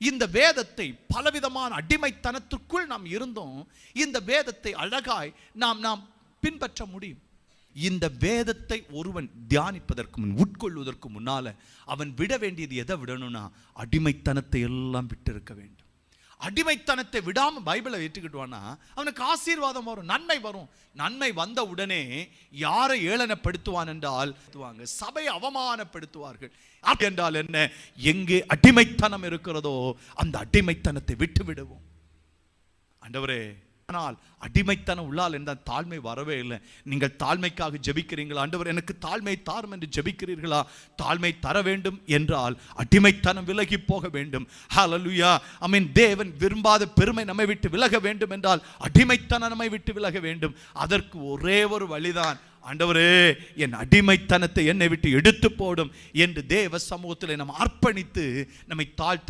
இந்த வேதத்தை பலவிதமான அடிமைத்தனத்திற்குள் நாம் இருந்தோம். இந்த வேதத்தை அழகாய் நாம் பின்பற்ற முடியும். இந்த வேதத்தை ஒருவன் தியானிப்பதற்கு முன், உட்கொள்வதற்கு முன்னால அவன் விட வேண்டியது எதை விடணும்னா, அடிமைத்தனத்தை எல்லாம் விட்டு இருக்க வேண்டும். அடிமைத்தனத்தை விடாம பைபிளை ஏற்றுக்கிட்டுவானா அவனுக்கு ஆசீர்வாதம் வரும், நன்மை வரும். நன்மை வந்த உடனே யாரை ஏளனப்படுத்துவான் என்றால் சபை அவமானப்படுத்துவார்கள். என்றால் என்ன? எங்கே அடிமைத்தனம் இருக்கிறதோ அந்த அடிமைத்தனத்தை விட்டு விடுவோம். ஆண்டவரே, ஆனால் அடிமைத்தனம் உள்ளால் என்றால் தாழ்மை வரவே இல்லை. நீங்கள் தாழ்மைக்காக ஜெபிக்கிறீங்களா? ஆண்டவர் எனக்கு தாழ்மை தாரும் என்று ஜெபிக்கிறீர்களா? தாழ்மை தர வேண்டும் என்றால் அடிமைத்தனம் விலகி போக வேண்டும். ஹல்லேலூயா, ஆமென். தேவன் விரும்பாத பெருமை நம்மை விட்டு விலக வேண்டும் என்றால் அடிமைத்தனம் நம்மை விட்டு விலக வேண்டும். அதற்கு ஒரே ஒரு வழிதான், ஆண்டவரே என் அடிமைத்தனத்தை என்னை விட்டு எடுத்து போடும் என்று தேவ சமூகத்தில் நாம் அர்ப்பணித்து நம்மை தாழ்த்த